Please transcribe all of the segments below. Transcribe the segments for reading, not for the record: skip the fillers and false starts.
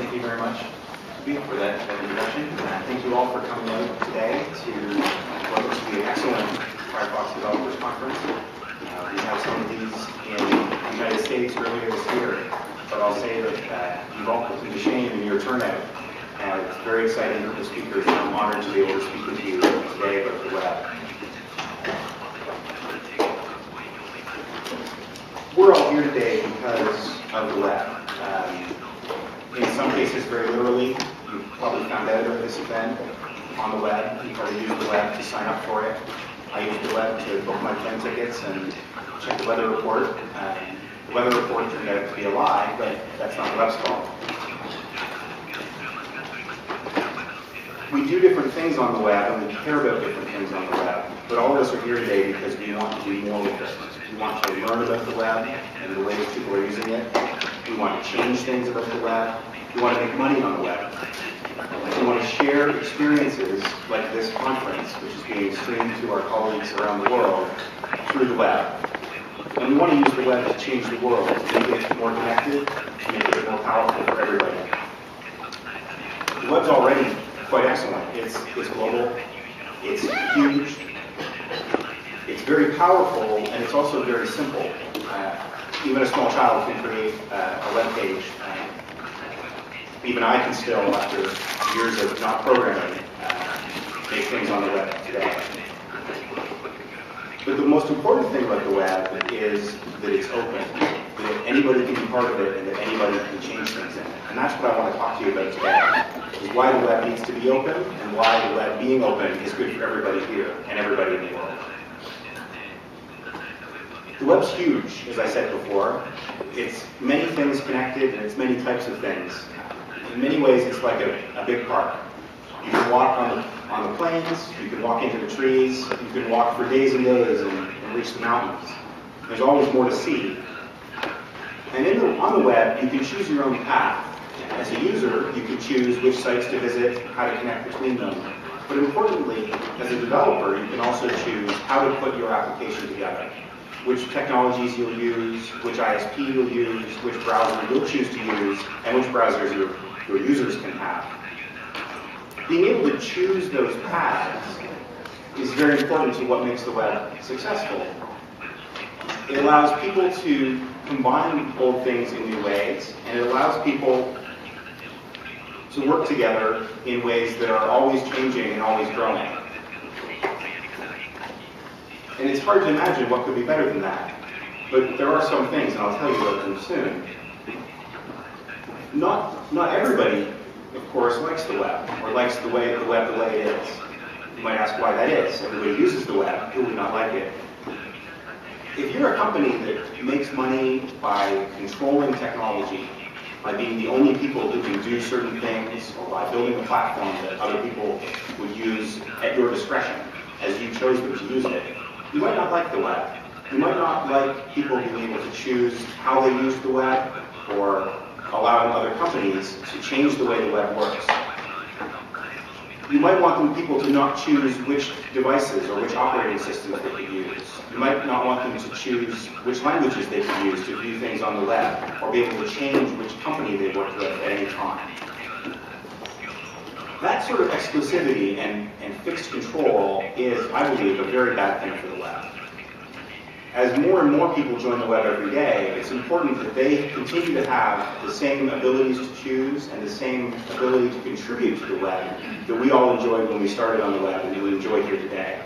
thank you very much for that introduction. Thank you all for coming out today to what looks to be an excellent Firefox Developers Conference. We have some of these in the United States earlier this year, but I'll say that you've all put me to shame in your turnout. It's very exciting for the speakers, and I'm honored to be able to speak with you today about the web. We're all here today because of the web. In some cases, very literally, you probably found out about this event on the web. You probably used the web to sign up for it. I used the web to book my plane tickets and check the weather report. The weather report turned out to be a lie, but that's not the web's fault. We do different things on the web, and we care about different things on the web. But all of us are here today because we want to do more with it. We want to learn about the web and the ways people are using it. We want to change things about the web. We want to make money on the web. We want to share experiences like this conference, which is being streamed to our colleagues around the world through the web. And we want to use the web to change the world, to make it more connected, to make it more powerful for everybody. The web's already quite excellent. It's global, it's huge, it's very powerful, and it's also very simple. Even a small child can create a web page. Even I can still, after years of not programming, make things on the web today. But the most important thing about the web is that it's open, that anybody can be part of it, and that anybody can change things in it. And that's what I want to talk to you about today, is why the web needs to be open, and why the web being open is good for everybody here and everybody in the world. The web's huge, as I said before. It's many things connected, and it's many types of things. In many ways, it's like a big park. You can walk on the plains, you can walk into the trees, you can walk for days and days and reach the mountains. There's always more to see. And on the web, you can choose your own path. As a user, you can choose which sites to visit, how to connect between them. But importantly, as a developer, you can also choose how to put your application together. Which technologies you'll use, which ISP you'll use, which browser you'll choose to use, and which browsers your users can have. Being able to choose those paths is very important to what makes the web successful. It allows people to combine old things in new ways, and it allows people to work together in ways that are always changing and always growing. And it's hard to imagine what could be better than that. But there are some things, and I'll tell you about them soon. Not everybody, of course, likes the web, or likes the web the way it is. You might ask why that is. Everybody uses the web. Who would not like it? If you're a company that makes money by controlling technology, by being the only people who can do certain things, or by building a platform that other people would use at your discretion, as you chose them to use it, you might not like the web. You might not like people being able to choose how they use the web, or allowing other companies to change the way the web works. You might want people to not choose which devices or which operating systems they could use. You might not want them to choose which languages they could use to view things on the web, or be able to change which company they work with at any time. That sort of exclusivity and fixed control is, I believe, a very bad thing for the web. As more and more people join the web every day, it's important that they continue to have the same abilities to choose and the same ability to contribute to the web that we all enjoyed when we started on the web and we enjoy here today.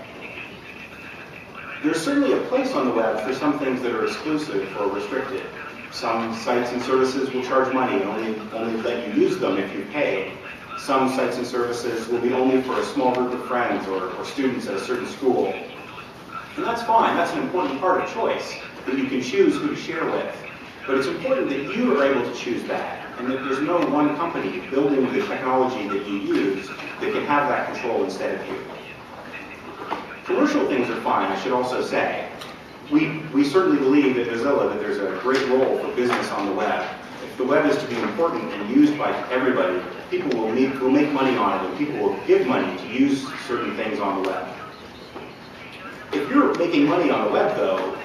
There's certainly a place on the web for some things that are exclusive or restricted. Some sites and services will charge money and only let you use them if you pay. Some sites and services will be only for a small group of friends or students at a certain school. And that's fine, that's an important part of choice, that you can choose who to share with. But it's important that you are able to choose that, and that there's no one company building the technology that you use that can have that control instead of you. Commercial things are fine, I should also say. We certainly believe at Mozilla that there's a great role for business on the web. If the web is to be important and used by everybody, people will make money on it, and people will give money to use certain things on the web. If you're making money on the web, though,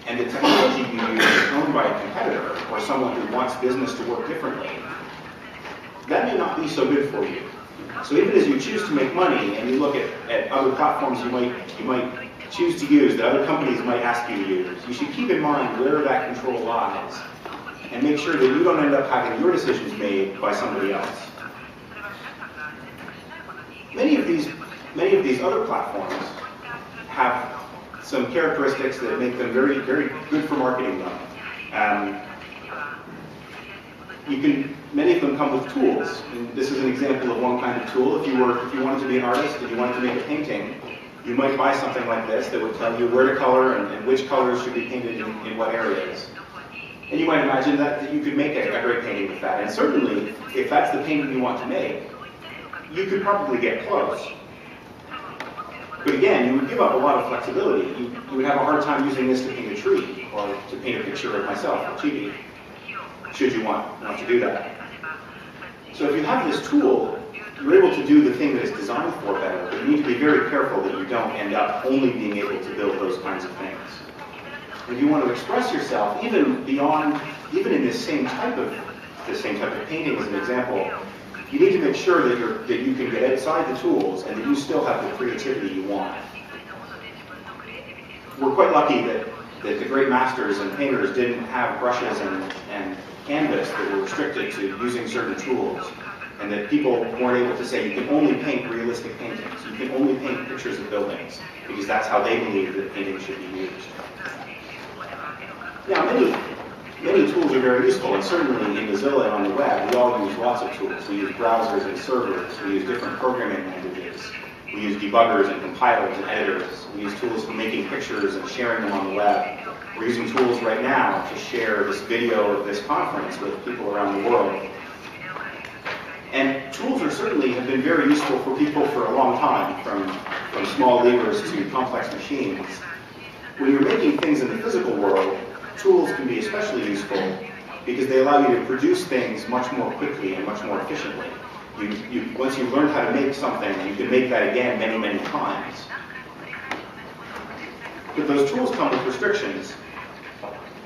and the technology you use is owned by a competitor or someone who wants business to work differently, that may not be so good for you. So even as you choose to make money and you look at other platforms you might choose to use, that other companies might ask you to use, you should keep in mind where that control lies and make sure that you don't end up having your decisions made by somebody else. Many of these other platforms have some characteristics that make them very, very good for marketing them. Many of them come with tools. And this is an example of one kind of tool. If you wanted to be an artist and you wanted to make a painting, you might buy something like this that would tell you where to color and which colors should be painted in what areas. And you might imagine that you could make a great painting with that. And certainly, if that's the painting you want to make, you could probably get close. But again, you would give up a lot of flexibility. You would have a hard time using this to paint a tree or to paint a picture of myself or Chibi, should you want to do that. So if you have this tool, you're able to do the thing that it's designed for better, but you need to be very careful that you don't end up only being able to build those kinds of things. If you want to express yourself, even in this same type of painting as an example, you need to make sure that you can get outside the tools and that you still have the creativity you want. We're quite lucky that the great masters and painters didn't have brushes and canvas that were restricted to using certain tools, and that people weren't able to say you can only paint realistic paintings, you can only paint pictures of buildings, because that's how they believed that painting should be used. Now, many tools are very useful, and certainly in Mozilla and on the web, we all use lots of tools. We use browsers and servers, we use different programming languages, we use debuggers and compilers and editors, we use tools for making pictures and sharing them on the web. We're using tools right now to share this video of this conference with people around the world. And tools certainly have been very useful for people for a long time, from small levers to complex machines. When you're making things in the physical world, tools can be especially useful because they allow you to produce things much more quickly and much more efficiently. Once you've learned how to make something, you can make that again many, many times. But those tools come with restrictions.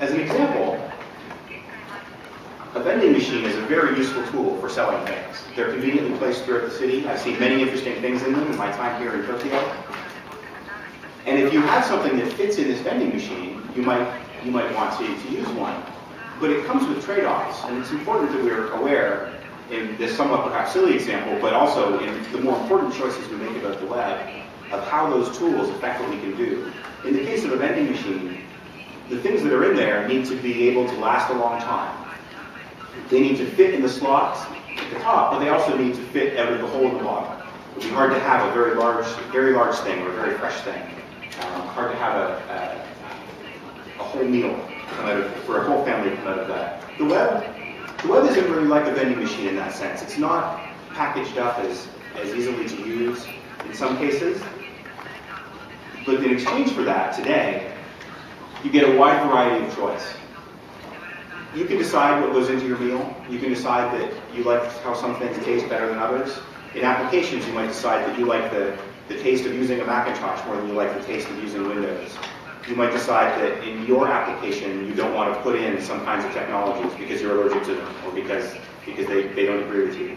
As an example, a vending machine is a very useful tool for selling things. They're conveniently placed throughout the city. I've seen many interesting things in them in my time here in Tokyo. And if you have something that fits in this vending machine, you might want to use one. But it comes with trade-offs, and it's important that we're aware, in this somewhat perhaps silly example, but also in the more important choices we make about the web, of how those tools affect what we can do. In the case of a vending machine, the things that are in there need to be able to last a long time. They need to fit in the slots at the top, but they also need to fit out of the hole in the bottom. It would be hard to have a very large thing or a very fresh thing. Hard to have a whole meal for a whole family to come out of that. The web isn't really like a vending machine in that sense. It's not packaged up as easily to use in some cases. But in exchange for that, today, you get a wide variety of choice. You can decide what goes into your meal. You can decide that you like how some things taste better than others. In applications, you might decide that you like the taste of using a Macintosh more than you like the taste of using Windows. You might decide that in your application, you don't want to put in some kinds of technologies because you're allergic to them or because they don't agree with you.